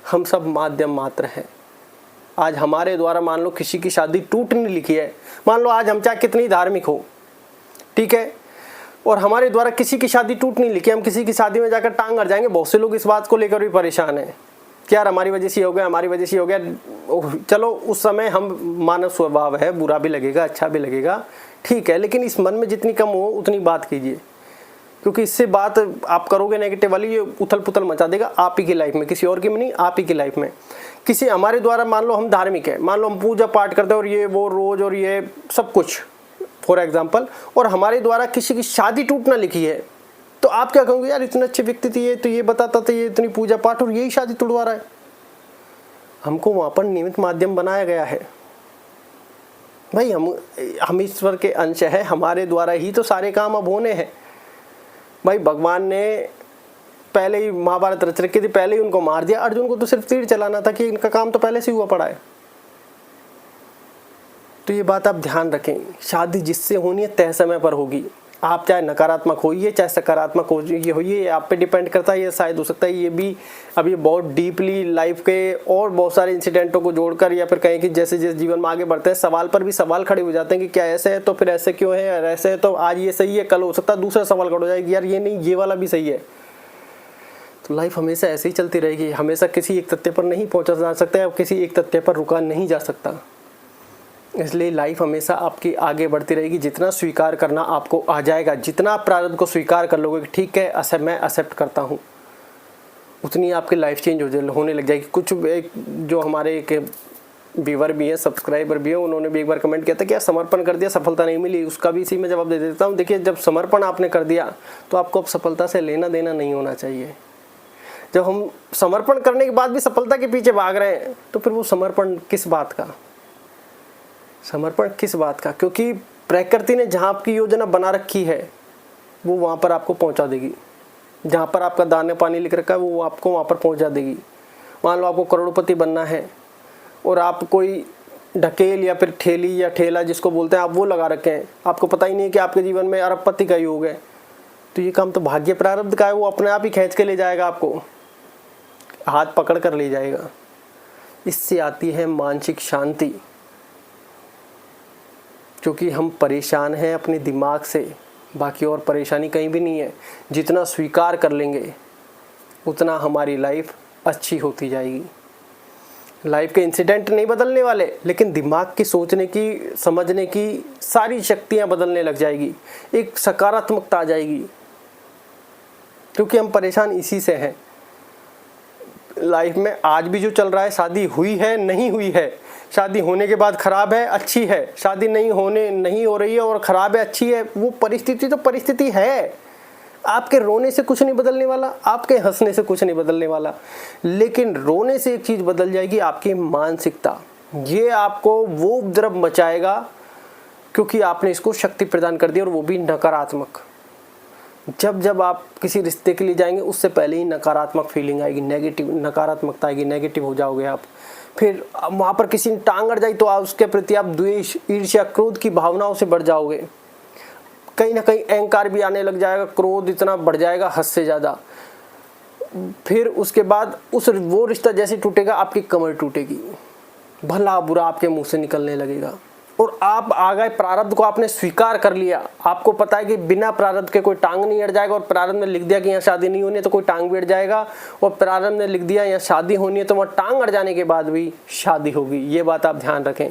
हम सब माध्यम मात्र हैं। आज हमारे द्वारा मान लो किसी की शादी टूटने लिखी है, मान लो आज हम चाहे कितनी धार्मिक हो, ठीक है, और हमारे द्वारा किसी की शादी टूट नहीं लिखी, हम किसी की शादी में जाकर टांग अड़ जाएंगे। बहुत से लोग इस बात को लेकर भी परेशान हैं कि यार हमारी वजह से हो गया, हमारी वजह से हो गया। चलो उस समय हम मानव स्वभाव है, बुरा भी लगेगा अच्छा भी लगेगा, ठीक है, लेकिन इस मन में जितनी कम हो उतनी बात कीजिए, क्योंकि इससे बात आप करोगे नेगेटिव वाली, ये उथल पुथल मचा देगा आप ही की लाइफ में, किसी और की में नहीं, आप ही की लाइफ में। किसी हमारे द्वारा मान लो हम धार्मिक है, मान लो हम पूजा पाठ करते हैं और ये वो रोज और ये सब कुछ फॉर एग्जाम्पल, और हमारे द्वारा किसी की शादी टूटना लिखी है, तो आप क्या कहोगे, यार इतने अच्छे व्यक्ति थे ये, तो ये बताता था, ये इतनी पूजा पाठ और यही शादी तोड़वा रहा है। हमको वहां पर निमित्त माध्यम बनाया गया है भाई, हम ईश्वर के अंश है, हमारे द्वारा ही तो सारे काम अब होने हैं भाई। भगवान ने पहले ही महाभारत रच रखी थी, पहले ही उनको मार दिया। अर्जुन को तो सिर्फ तीर चलाना था कि इनका काम तो पहले से हुआ पड़ा है। तो ये बात आप ध्यान रखें, शादी जिससे होनी है तय समय पर होगी। आप चाहे नकारात्मक होइए चाहे सकारात्मक होइए, आप पे डिपेंड करता है। ये शायद हो सकता है ये भी अभी बहुत डीपली लाइफ के और बहुत सारे इंसिडेंटों को जोड़कर, या फिर कहें कि जैसे जैसे जीवन में आगे बढ़ते हैं सवाल पर भी सवाल खड़े हो जाते हैं कि क्या ऐसे है तो फिर ऐसे क्यों है, और ऐसे है तो आज ये सही है, कल हो सकता है दूसरा सवाल खड़ा हो जाएगी, यार ये नहीं ये वाला भी सही है। तो लाइफ हमेशा ऐसे ही चलती रहेगी, हमेशा किसी एक तथ्य पर नहीं पहुंचा जा सकता है, किसी एक तथ्य पर रुका नहीं जा सकता। इसलिए लाइफ हमेशा आपकी आगे बढ़ती रहेगी। जितना स्वीकार करना आपको आ जाएगा, जितना आप प्रारब्ध को स्वीकार कर लोगे कि ठीक है मैं एक्सेप्ट करता हूँ, उतनी आपकी लाइफ चेंज होने लग जाएगी। कुछ एक जो हमारे एक व्यूअर भी है, सब्सक्राइबर भी है, उन्होंने भी एक बार कमेंट किया था कि यार समर्पण कर दिया सफलता नहीं मिली, उसका भी इसी में जवाब दे देता हूँ। देखिए, जब समर्पण आपने कर दिया तो आपको अब सफलता से लेना देना नहीं होना चाहिए। जब हम समर्पण करने के बाद भी सफलता के पीछे भाग रहे हैं तो फिर वो समर्पण किस बात का, समर्पण किस बात का? क्योंकि प्रकृति ने जहाँ आपकी योजना बना रखी है वो वहाँ पर आपको पहुँचा देगी। जहाँ पर आपका दाने पानी लिख रखा है वो आपको वहाँ पर पहुँचा देगी। मान लो आपको करोड़पति बनना है और आप कोई ढकेल या फिर ठेली या ठेला जिसको बोलते हैं आप वो लगा रखे हैं, आपको पता ही नहीं कि आपके जीवन में अरबपति का योग है, तो ये काम तो भाग्य प्रारब्ध का है, वो अपने आप ही खींच के ले जाएगा, आपको हाथ पकड़ कर ले जाएगा। इससे आती है मानसिक शांति, क्योंकि हम परेशान हैं अपने दिमाग से, बाकी और परेशानी कहीं भी नहीं है। जितना स्वीकार कर लेंगे उतना हमारी लाइफ अच्छी होती जाएगी। लाइफ के इंसिडेंट नहीं बदलने वाले, लेकिन दिमाग की सोचने की समझने की सारी शक्तियां बदलने लग जाएगी, एक सकारात्मकता आ जाएगी, क्योंकि हम परेशान इसी से हैं। लाइफ में आज भी जो चल रहा है, शादी हुई है नहीं हुई है, शादी होने के बाद खराब है अच्छी है, शादी नहीं हो रही है और खराब है अच्छी है, वो परिस्थिति तो परिस्थिति है। आपके रोने से कुछ नहीं बदलने वाला, आपके हंसने से कुछ नहीं बदलने वाला, लेकिन रोने से एक चीज बदल जाएगी, आपकी मानसिकता। ये आपको वो उपद्रव मचाएगा क्योंकि आपने इसको शक्ति प्रदान कर दी, और वो भी नकारात्मक। जब आप किसी रिश्ते के लिए जाएंगे उससे पहले ही नकारात्मक फीलिंग आएगी, नेगेटिव नकारात्मकता आएगी, नेगेटिव हो जाओगे आप। फिर वहाँ पर किसी ने टांग अड़ जाए तो उसके प्रति आप द्वेष ईर्ष्या क्रोध की भावनाओं से बढ़ जाओगे। कहीं ना कहीं अहंकार भी आने लग जाएगा, क्रोध इतना बढ़ जाएगा हद से ज़्यादा। फिर उसके बाद वो रिश्ता जैसे टूटेगा आपकी कमर टूटेगी, भला बुरा आपके मुंह से निकलने लगेगा। और आप आ गए, प्रारब्ध को आपने स्वीकार कर लिया, आपको पता है कि बिना प्रारब्ध के कोई टांग नहीं अड़ जाएगा। और प्रारब्ध ने लिख दिया कि यहाँ शादी नहीं होनी है तो कोई टांग भी अड़ जाएगा, और प्रारब्ध ने लिख दिया यहाँ शादी होनी है तो वहाँ टांग अड़ जाने के बाद भी शादी होगी। ये बात आप ध्यान रखें।